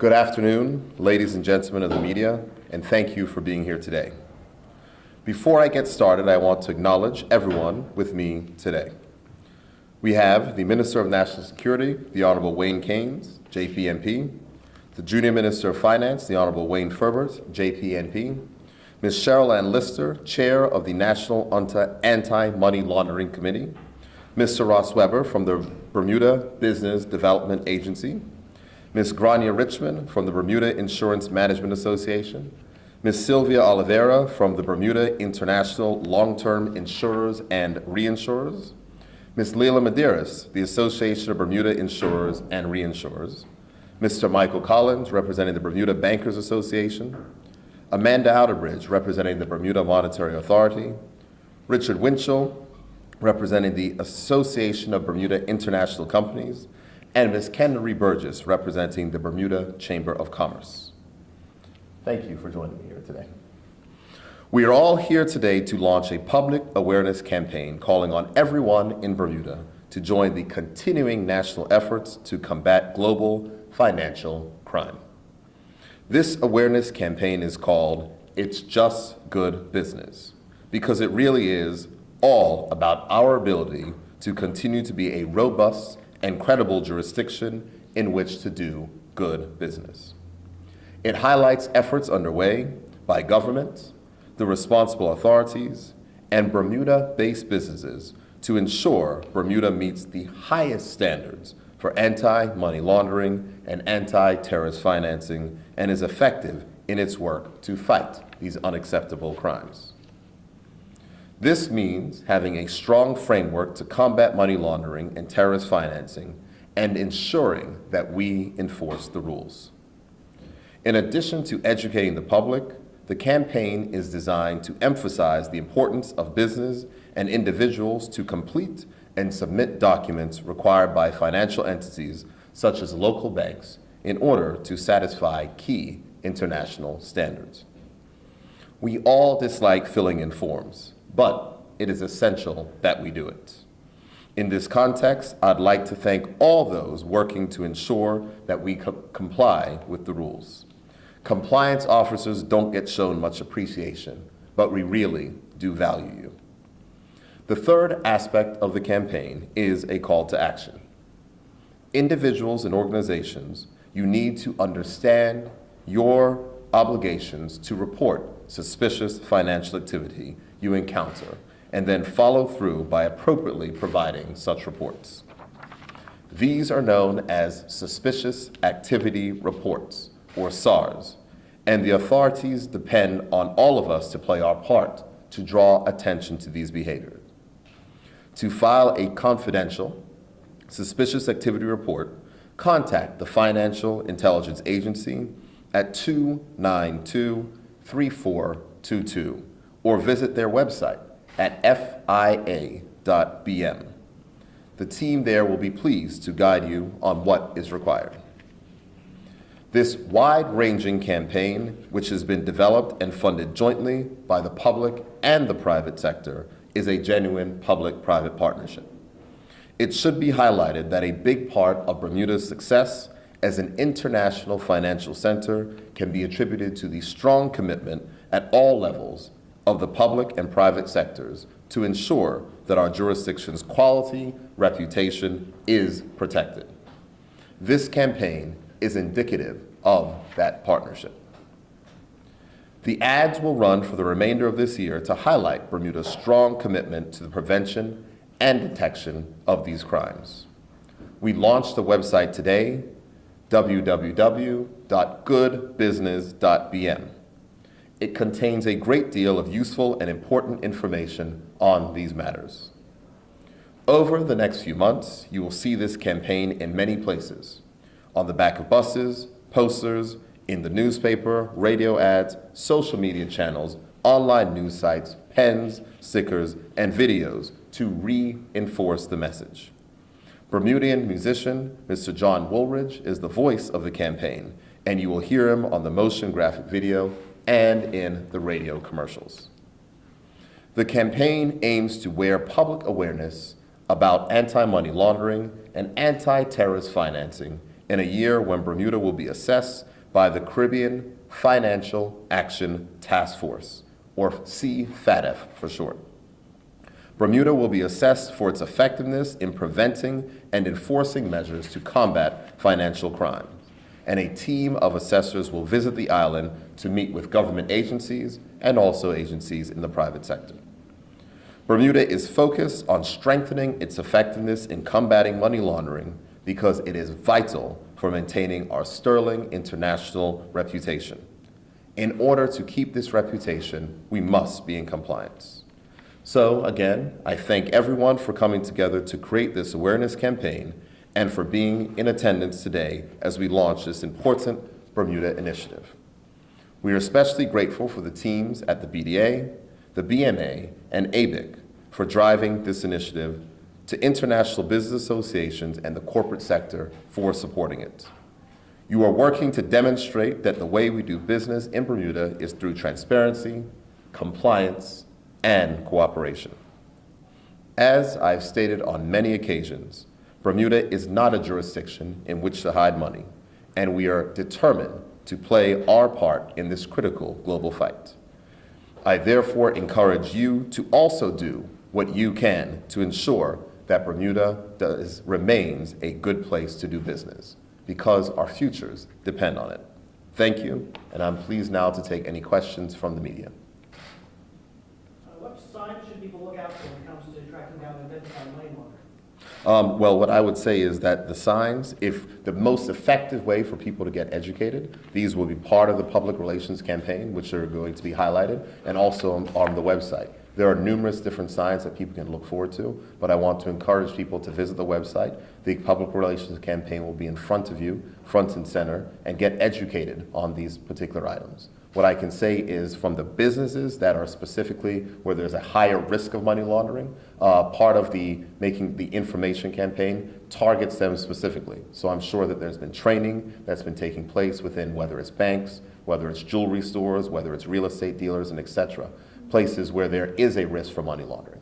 Good afternoon, ladies and gentlemen of the media, and thank you for being here today. Before I get started, I want to acknowledge everyone with me today. We have the Minister of National Security, the Honorable Wayne Keynes, JPNP, the Junior Minister of Finance, the Honorable Wayne Ferbert, JPNP, Ms. Cheryl Ann Lister, Chair of the National Anti-Money Laundering Committee, Mr. Ross Weber from the Bermuda Business Development Agency, Ms. Grania Richmond from the Bermuda Insurance Management Association, Ms. Sylvia Oliveira from the Bermuda International Long-Term Insurers and Reinsurers, Ms. Leila Medeiros, the Association of Bermuda Insurers and Reinsurers, Mr. Michael Collins, representing the Bermuda Bankers Association, Amanda Outerbridge, representing the Bermuda Monetary Authority, Richard Winchell, representing the Association of Bermuda International Companies, and Ms. Kendra Burgess, representing the Bermuda Chamber of Commerce. Thank you for joining me here today. We are all here today to launch a public awareness campaign calling on everyone in Bermuda to join the continuing national efforts to combat global financial crime. This awareness campaign is called It's Just Good Business, because it really is all about our ability to continue to be a robust and credible jurisdiction in which to do good business. It highlights efforts underway by government, the responsible authorities, and Bermuda-based businesses to ensure Bermuda meets the highest standards for anti-money laundering and anti-terrorist financing and is effective in its work to fight these unacceptable crimes. This means having a strong framework to combat money laundering and terrorist financing and ensuring that we enforce the rules. In addition to educating the public, the campaign is designed to emphasize the importance of business and individuals to complete and submit documents required by financial entities such as local banks in order to satisfy key international standards. We all dislike filling in forms, but it is essential that we do it. In this context, I'd like to thank all those working to ensure that we comply with the rules. Compliance officers don't get shown much appreciation, but we really do value you. The third aspect of the campaign is a call to action. Individuals and organizations, you need to understand your obligations to report suspicious financial activity you encounter, and then follow through by appropriately providing such reports. These are known as Suspicious Activity Reports, or SARs, and the authorities depend on all of us to play our part to draw attention to these behaviors. To file a confidential suspicious activity report, contact the Financial Intelligence Agency at 292-3422 or visit their website at fia.bm. The team there will be pleased to guide you on what is required. This wide-ranging campaign, which has been developed and funded jointly by the public and the private sector, is a genuine public-private partnership. It should be highlighted that a big part of Bermuda's success as an international financial center can be attributed to the strong commitment at all levels of the public and private sectors to ensure that our jurisdiction's quality, reputation is protected. This campaign is indicative of that partnership. The ads will run for the remainder of this year to highlight Bermuda's strong commitment to the prevention and detection of these crimes. We launched the website today, www.goodbusiness.bm. It contains a great deal of useful and important information on these matters. Over the next few months, you will see this campaign in many places, on the back of buses, posters, in the newspaper, radio ads, social media channels, online news sites, pens, stickers, and videos to reinforce the message. Bermudian musician Mr. John Woolridge is the voice of the campaign, and you will hear him on the motion graphic video and in the radio commercials. The campaign aims to wear public awareness about anti-money laundering and anti-terrorist financing in a year when Bermuda will be assessed by the Caribbean Financial Action Task Force, or CFATF for short. Bermuda will be assessed for its effectiveness in preventing and enforcing measures to combat financial crimes, and a team of assessors will visit the island to meet with government agencies and also agencies in the private sector. Bermuda is focused on strengthening its effectiveness in combating money laundering because it is vital for maintaining our sterling international reputation. In order to keep this reputation, we must be in compliance. So again, I thank everyone for coming together to create this awareness campaign and for being in attendance today as we launch this important Bermuda initiative. We are especially grateful for the teams at the BDA, the BMA, and ABIC for driving this initiative, to international business associations and the corporate sector for supporting it. You are working to demonstrate that the way we do business in Bermuda is through transparency, compliance, and cooperation. As I've stated on many occasions, Bermuda is not a jurisdiction in which to hide money, and we are determined to play our part in this critical global fight. I therefore encourage you to also do what you can to ensure that Bermuda remains a good place to do business, because our futures depend on it. Thank you, and I'm pleased now to take any questions from the media. What signs should people look out for when it comes to tracking down and identifying money laundering? Well, what I would say is that the signs, if the most effective way for people to get educated, these will be part of the public relations campaign, which are going to be highlighted, and also on the website. There are numerous different signs that people can look forward to, but I want to encourage people to visit the website. The public relations campaign will be in front of you, front and center, and get educated on these particular items. What I can say is from the businesses that are specifically where there's a higher risk of money laundering, part of the making the information campaign targets them specifically. So I'm sure that there's been training that's been taking place within whether it's banks, whether it's jewelry stores, whether it's real estate dealers, and et cetera, places where there is a risk for money laundering.